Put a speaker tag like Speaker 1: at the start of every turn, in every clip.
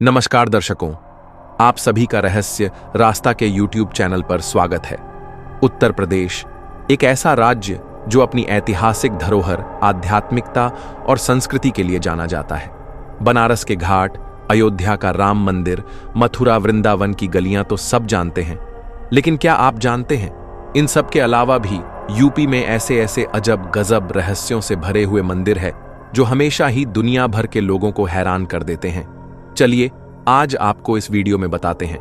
Speaker 1: नमस्कार दर्शकों, आप सभी का रहस्य रास्ता के YouTube चैनल पर स्वागत है। उत्तर प्रदेश एक ऐसा राज्य जो अपनी ऐतिहासिक धरोहर, आध्यात्मिकता और संस्कृति के लिए जाना जाता है। बनारस के घाट, अयोध्या का राम मंदिर, मथुरा वृंदावन की गलियां तो सब जानते हैं, लेकिन क्या आप जानते हैं इन सब के अलावा भी यूपी में ऐसे ऐसे अजब गजब रहस्यों से भरे हुए मंदिर है जो हमेशा ही दुनिया भर के लोगों को हैरान कर देते हैं। चलिए आज आपको इस वीडियो में बताते हैं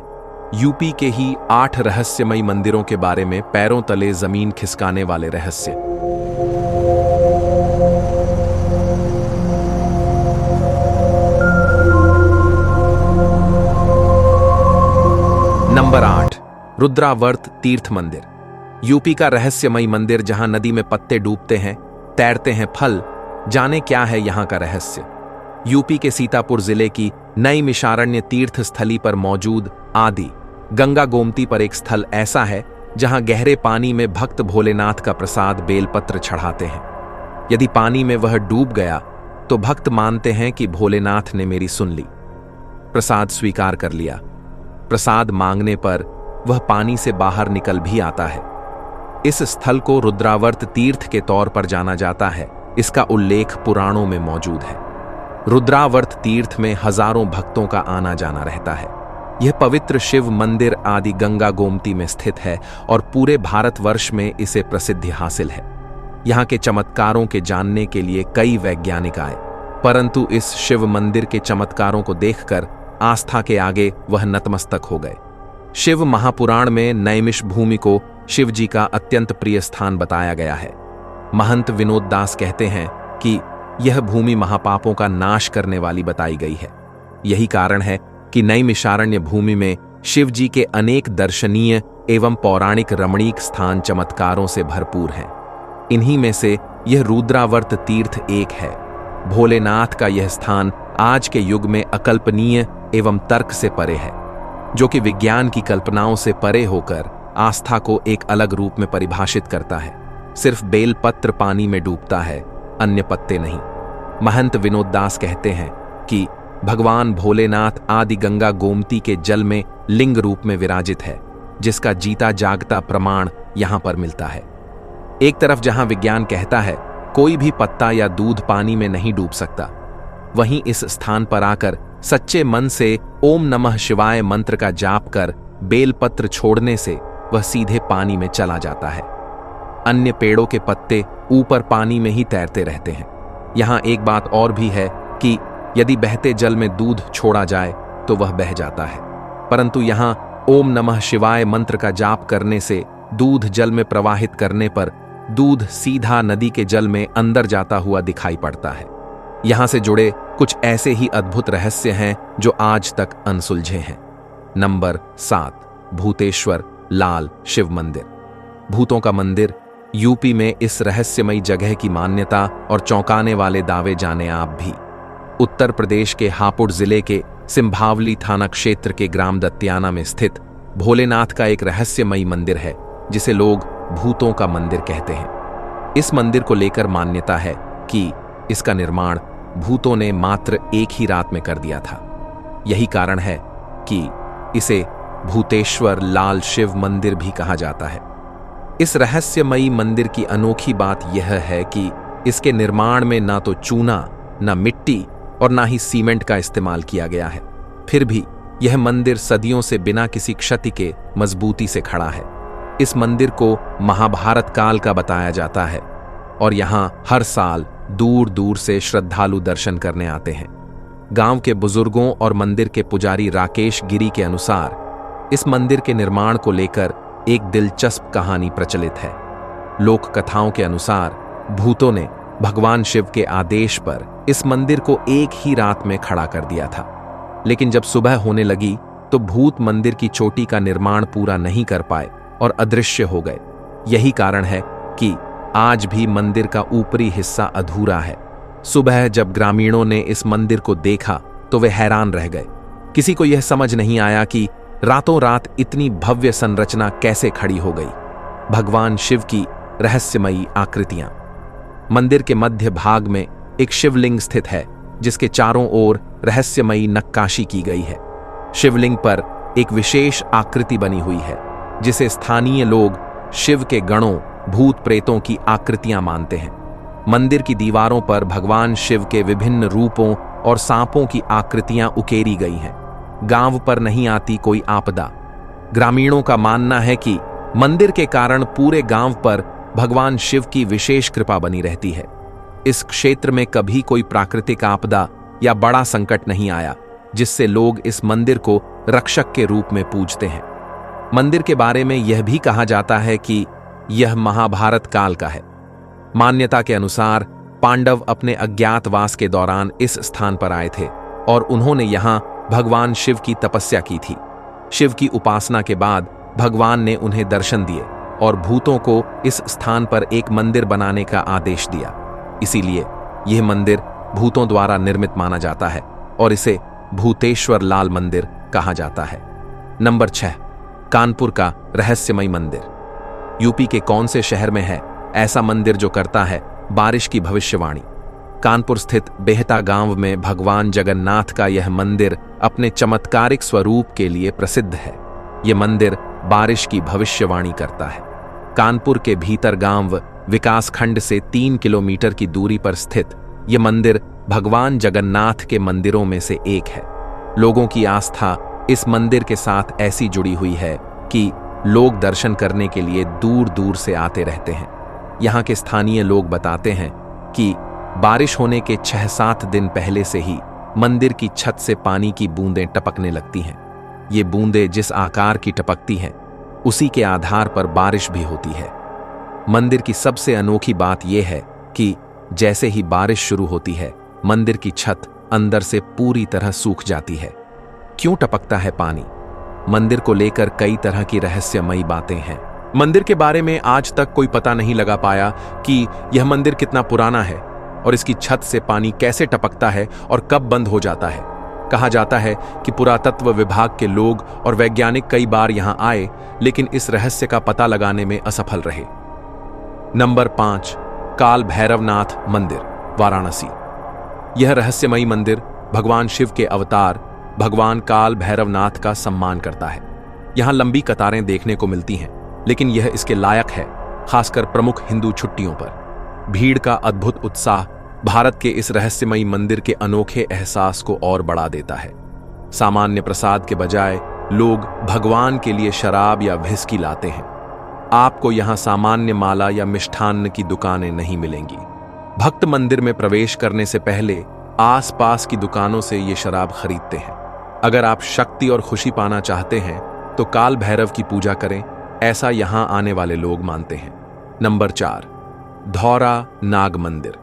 Speaker 1: यूपी के ही 8 रहस्यमयी मंदिरों के बारे में, पैरों तले जमीन खिसकाने वाले रहस्य। नंबर 8, रुद्रावर्त तीर्थ मंदिर। यूपी का रहस्यमयी मंदिर जहां नदी में पत्ते डूबते हैं, तैरते हैं फल। जाने क्या है यहां का रहस्य। यूपी के सीतापुर जिले की नैमिषारण्य तीर्थ स्थली पर मौजूद आदि गंगा गोमती पर एक स्थल ऐसा है जहां गहरे पानी में भक्त भोलेनाथ का प्रसाद बेलपत्र चढ़ाते हैं। यदि पानी में वह डूब गया तो भक्त मानते हैं कि भोलेनाथ ने मेरी सुन ली, प्रसाद स्वीकार कर लिया। प्रसाद मांगने पर वह पानी से बाहर निकल भी आता है। इस स्थल को रुद्रावर्त तीर्थ के तौर पर जाना जाता है। इसका उल्लेख पुराणों में मौजूद है। रुद्रावर्त तीर्थ में हजारों भक्तों का आना जाना रहता है। यह पवित्र शिव मंदिर आदि गंगा गोमती में स्थित है और पूरे भारतवर्ष में इसे प्रसिद्धि हासिल है। यहाँ के चमत्कारों के जानने के लिए कई वैज्ञानिक आए, परंतु इस शिव मंदिर के चमत्कारों को देखकर आस्था के आगे वह नतमस्तक हो गए। शिव महापुराण में नैमिष भूमि को शिव जी का अत्यंत प्रिय स्थान बताया गया है। महंत विनोद दास कहते हैं कि यह भूमि महापापों का नाश करने वाली बताई गई है। यही कारण है कि नैमिषारण्य भूमि में शिव जी के अनेक दर्शनीय एवं पौराणिक रमणीक स्थान चमत्कारों से भरपूर हैं। इन्हीं में से यह रुद्रावर्त तीर्थ एक है। भोलेनाथ का यह स्थान आज के युग में अकल्पनीय एवं तर्क से परे है, जो कि विज्ञान की कल्पनाओं से परे होकर आस्था को एक अलग रूप में परिभाषित करता है। सिर्फ बेलपत्र पानी में डूबता है, अन्य पत्ते नहीं। महंत विनोद दास कहते हैं कि भगवान भोलेनाथ आदि गंगा गोमती के जल में लिंग रूप में विराजित है, जिसका जीता जागता प्रमाण यहां पर मिलता है। एक तरफ जहां विज्ञान कहता है कोई भी पत्ता या दूध पानी में नहीं डूब सकता, वहीं इस स्थान पर आकर सच्चे मन से ओम नमः शिवाय मंत्र का जाप कर बेलपत्र छोड़ने से वह सीधे पानी में चला जाता है। अन्य पेड़ों के पत्ते ऊपर पानी में ही तैरते रहते हैं। यहां एक बात और भी है कि यदि बहते जल में दूध छोड़ा जाए तो वह बह जाता है, परंतु यहां ओम नमः शिवाय मंत्र का जाप करने से दूध जल में प्रवाहित करने पर दूध सीधा नदी के जल में अंदर जाता हुआ दिखाई पड़ता है। यहां से जुड़े कुछ ऐसे ही अद्भुत रहस्य हैं जो आज तक अनसुलझे हैं। नंबर 7, भूतेश्वर लाल शिव मंदिर। भूतों का मंदिर यूपी में इस रहस्यमयी जगह की मान्यता और चौंकाने वाले दावे जाने आप भी। उत्तर प्रदेश के हापुड़ जिले के सिंभावली थाना क्षेत्र के ग्राम दत्याना में स्थित भोलेनाथ का एक रहस्यमयी मंदिर है, जिसे लोग भूतों का मंदिर कहते हैं। इस मंदिर को लेकर मान्यता है कि इसका निर्माण भूतों ने मात्र एक ही रात में कर दिया था। यही कारण है कि इसे भूतेश्वर लाल शिव मंदिर भी कहा जाता है। इस रहस्यमयी मंदिर की अनोखी बात यह है कि इसके निर्माण में ना तो चूना, ना मिट्टी और ना ही सीमेंट का इस्तेमाल किया गया है। फिर भी यह मंदिर सदियों से बिना किसी क्षति के मजबूती से खड़ा है। इस मंदिर को महाभारत काल का बताया जाता है और यहाँ हर साल दूर दूर से श्रद्धालु दर्शन करने आते हैं। गांव के बुजुर्गों और मंदिर के पुजारी राकेश गिरी के अनुसार इस मंदिर के निर्माण को लेकर एक दिलचस्प कहानी प्रचलित है। लोक कथाओं के अनुसार भूतों ने भगवान शिव के आदेश पर इस मंदिर को एक ही रात में खड़ा कर दिया था, लेकिन जब सुबह होने लगी तो भूत मंदिर की चोटी का निर्माण पूरा नहीं कर पाए और अदृश्य हो गए। यही कारण है कि आज भी मंदिर का ऊपरी हिस्सा अधूरा है। सुबह जब ग्रामीणों ने इस मंदिर को देखा तो वे हैरान रह गए। किसी को यह समझ नहीं आया कि रातों रात इतनी भव्य संरचना कैसे खड़ी हो गई। भगवान शिव की रहस्यमयी आकृतियां। मंदिर के मध्य भाग में एक शिवलिंग स्थित है, जिसके चारों ओर रहस्यमयी नक्काशी की गई है। शिवलिंग पर एक विशेष आकृति बनी हुई है, जिसे स्थानीय लोग शिव के गणों, भूत प्रेतों की आकृतियां मानते हैं। मंदिर की दीवारों पर भगवान शिव के विभिन्न रूपों और सांपों की आकृतियां उकेरी गई हैं। गांव पर नहीं आती कोई आपदा। ग्रामीणों का मानना है कि मंदिर के कारण पूरे गांव पर भगवान शिव की विशेष कृपा बनी रहती है। इस क्षेत्र में कभी कोई प्राकृतिक आपदा या बड़ा संकट नहीं आया, जिससे लोग इस मंदिर को रक्षक के रूप में पूजते हैं। मंदिर के बारे में यह भी कहा जाता है कि यह महाभारत काल का है। मान्यता के अनुसार पांडव अपने अज्ञातवास के दौरान इस स्थान पर आए थे और उन्होंने यहां भगवान शिव की तपस्या की थी। शिव की उपासना के बाद भगवान ने उन्हें दर्शन दिए और भूतों को इस स्थान पर एक मंदिर बनाने का आदेश दिया। इसीलिए यह मंदिर भूतों द्वारा निर्मित माना जाता है और इसे भूतेश्वर लाल मंदिर कहा जाता है। नंबर 6, कानपुर का रहस्यमय मंदिर। यूपी के कौन से शहर में है ऐसा मंदिर जो करता है बारिश की भविष्यवाणी? कानपुर स्थित बेहता गांव में भगवान जगन्नाथ का यह मंदिर अपने चमत्कारिक स्वरूप के लिए प्रसिद्ध है। यह मंदिर बारिश की भविष्यवाणी करता है। कानपुर के भीतर गांव विकासखंड से 3 किलोमीटर की दूरी पर स्थित यह मंदिर भगवान जगन्नाथ के मंदिरों में से एक है। लोगों की आस्था इस मंदिर के साथ ऐसी जुड़ी हुई है कि लोग दर्शन करने के लिए दूर दूर से आते रहते हैं। यहाँ के स्थानीय लोग बताते हैं कि बारिश होने के 6-7 दिन पहले से ही मंदिर की छत से पानी की बूंदें टपकने लगती हैं। ये बूंदें जिस आकार की टपकती हैं, उसी के आधार पर बारिश भी होती है। मंदिर की सबसे अनोखी बात यह है कि जैसे ही बारिश शुरू होती है, मंदिर की छत अंदर से पूरी तरह सूख जाती है। क्यों टपकता है पानी? मंदिर को लेकर कई तरह की रहस्यमयी बातें हैं। मंदिर के बारे में आज तक कोई पता नहीं लगा पाया कि यह मंदिर कितना पुराना है और इसकी छत से पानी कैसे टपकता है और कब बंद हो जाता है। कहा जाता है कि पुरातत्व विभाग के लोग और वैज्ञानिक कई बार यहां आए, लेकिन इस रहस्य का पता लगाने में असफल रहे। नंबर 5, काल भैरवनाथ मंदिर, वाराणसी। यह रहस्यमयी मंदिर भगवान शिव के अवतार भगवान काल भैरवनाथ का सम्मान करता है। यहां लंबी कतारें देखने को मिलती हैं, लेकिन यह इसके लायक है, खासकर प्रमुख हिंदू छुट्टियों पर। भीड़ का अद्भुत उत्साह भारत के इस रहस्यमयी मंदिर के अनोखे एहसास को और बढ़ा देता है। सामान्य प्रसाद के बजाय लोग भगवान के लिए शराब या व्हिस्की लाते हैं। आपको यहां सामान्य माला या मिष्ठान्न की दुकानें नहीं मिलेंगी। भक्त मंदिर में प्रवेश करने से पहले आसपास की दुकानों से ये शराब खरीदते हैं। अगर आप शक्ति और खुशी पाना चाहते हैं तो काल भैरव की पूजा करें, ऐसा यहां आने वाले लोग मानते हैं। नंबर 4, धौरा नाग मंदिर।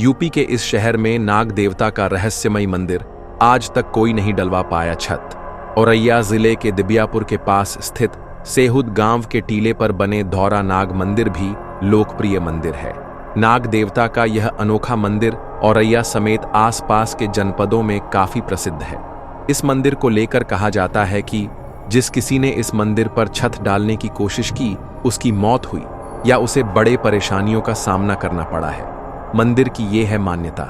Speaker 1: यूपी के इस शहर में नाग देवता का रहस्यमयी मंदिर आज तक कोई नहीं डलवा पाया छत। औरैया जिले के दिबियापुर के पास स्थित सेहुद गांव के टीले पर बने धौरा नाग मंदिर भी लोकप्रिय मंदिर है। नाग देवता का यह अनोखा मंदिर औरैया समेत आसपास के जनपदों में काफी प्रसिद्ध है। इस मंदिर को लेकर कहा जाता है कि जिस किसी ने इस मंदिर पर छत डालने की कोशिश की, उसकी मौत हुई या उसे बड़े परेशानियों का सामना करना पड़ा है। मंदिर की ये है मान्यता।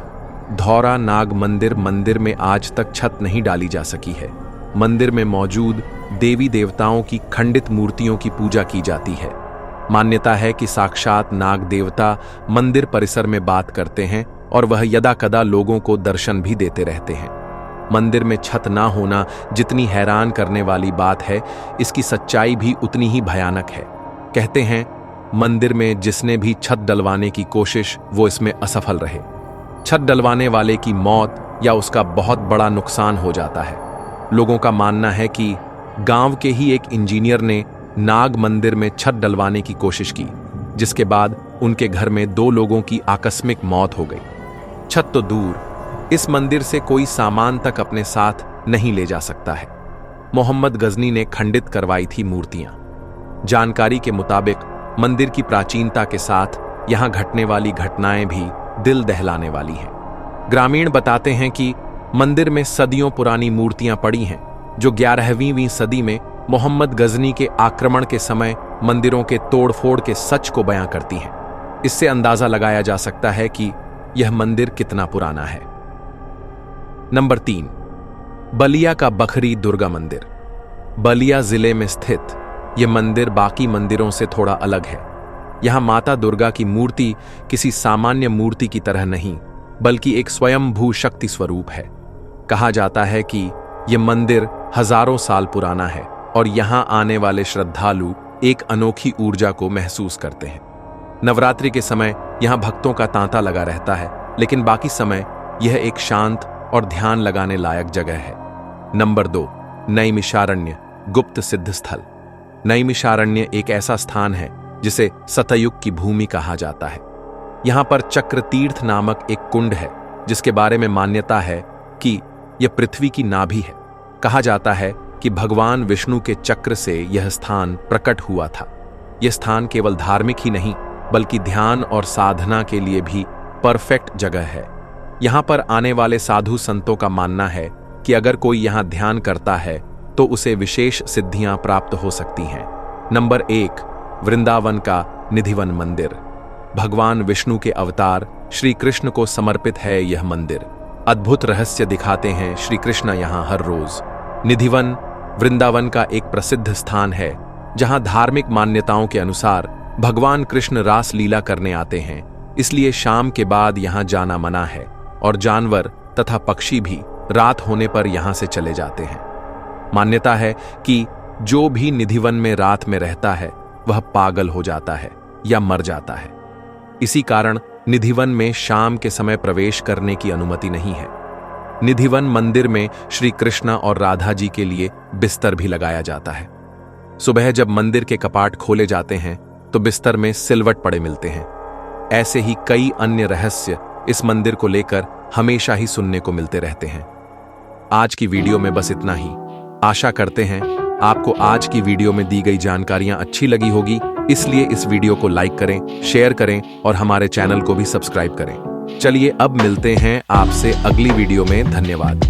Speaker 1: धौरा नाग मंदिर में आज तक छत नहीं डाली जा सकी है। मंदिर में मौजूद देवी देवताओं की खंडित मूर्तियों की पूजा की जाती है। मान्यता है कि साक्षात नाग देवता मंदिर परिसर में बात करते हैं और वह यदा कदा लोगों को दर्शन भी देते रहते हैं। मंदिर में छत ना होना जितनी हैरान करने वाली बात है, इसकी सच्चाई भी उतनी ही भयानक है। कहते हैं मंदिर में जिसने भी छत डलवाने की कोशिश, वो इसमें असफल रहे। छत डलवाने वाले की मौत या उसका बहुत बड़ा नुकसान हो जाता है। लोगों का मानना है कि गांव के ही एक इंजीनियर ने नाग मंदिर में छत डलवाने की कोशिश की, जिसके बाद उनके घर में 2 लोगों की आकस्मिक मौत हो गई। छत तो दूर, इस मंदिर से कोई सामान तक अपने साथ नहीं ले जा सकता है। मोहम्मद गजनी ने खंडित करवाई थी मूर्तियां। जानकारी के मुताबिक मंदिर की प्राचीनता के साथ यहां घटने वाली घटनाएं भी दिल दहलाने वाली हैं। ग्रामीण बताते हैं कि मंदिर में सदियों पुरानी मूर्तियां पड़ी हैं, जो 11वीं सदी में मोहम्मद गजनी के आक्रमण के समय मंदिरों के तोड़फोड़ के सच को बयां करती हैं। इससे अंदाजा लगाया जा सकता है कि यह मंदिर कितना पुराना है। नंबर 3, बलिया का बखरी दुर्गा मंदिर। बलिया जिले में स्थित यह मंदिर बाकी मंदिरों से थोड़ा अलग है। यहां माता दुर्गा की मूर्ति किसी सामान्य मूर्ति की तरह नहीं, बल्कि एक स्वयंभू शक्ति स्वरूप है। कहा जाता है कि यह मंदिर हजारों साल पुराना है और यहां आने वाले श्रद्धालु एक अनोखी ऊर्जा को महसूस करते हैं। नवरात्रि के समय यहां भक्तों का तांता लगा रहता है, लेकिन बाकी समय यह एक शांत और ध्यान लगाने लायक जगह है। नंबर 2, नैमिषारण्य गुप्त सिद्ध स्थल। नैमिषारण्य एक ऐसा स्थान है जिसे सतयुग की भूमि कहा जाता है। यहां पर चक्र तीर्थ नामक एक कुंड है, जिसके बारे में मान्यता है कि यह पृथ्वी की नाभि है। कहा जाता है कि भगवान विष्णु के चक्र से यह स्थान प्रकट हुआ था। यह स्थान केवल धार्मिक ही नहीं, बल्कि ध्यान और साधना के लिए भी परफेक्ट जगह है। यहां पर आने वाले साधु संतों का मानना है कि अगर कोई यहां ध्यान करता है तो उसे विशेष सिद्धियां प्राप्त हो सकती हैं। नंबर 1, वृंदावन का निधिवन मंदिर। भगवान विष्णु के अवतार श्री कृष्ण को समर्पित है यह मंदिर। अद्भुत रहस्य दिखाते हैं श्री कृष्ण यहां हर रोज। निधिवन वृंदावन का एक प्रसिद्ध स्थान है, जहां धार्मिक मान्यताओं के अनुसार भगवान कृष्ण रास लीला करने आते हैं। इसलिए शाम के बाद यहां जाना मना है और जानवर तथा पक्षी भी रात होने पर यहां से चले जाते हैं। मान्यता है कि जो भी निधिवन में रात में रहता है वह पागल हो जाता है या मर जाता है। इसी कारण निधिवन में शाम के समय प्रवेश करने की अनुमति नहीं है। निधिवन मंदिर में श्री कृष्ण और राधा जी के लिए बिस्तर भी लगाया जाता है। सुबह जब मंदिर के कपाट खोले जाते हैं तो बिस्तर में सिलवट पड़े मिलते हैं। ऐसे ही कई अन्य रहस्य इस मंदिर को लेकर हमेशा ही सुनने को मिलते रहते हैं। आज की वीडियो में बस इतना ही। आशा करते हैं आपको आज की वीडियो में दी गई जानकारियां अच्छी लगी होगी, इसलिए इस वीडियो को लाइक करें, शेयर करें और हमारे चैनल को भी सब्सक्राइब करें। चलिए अब मिलते हैं आपसे अगली वीडियो में। धन्यवाद।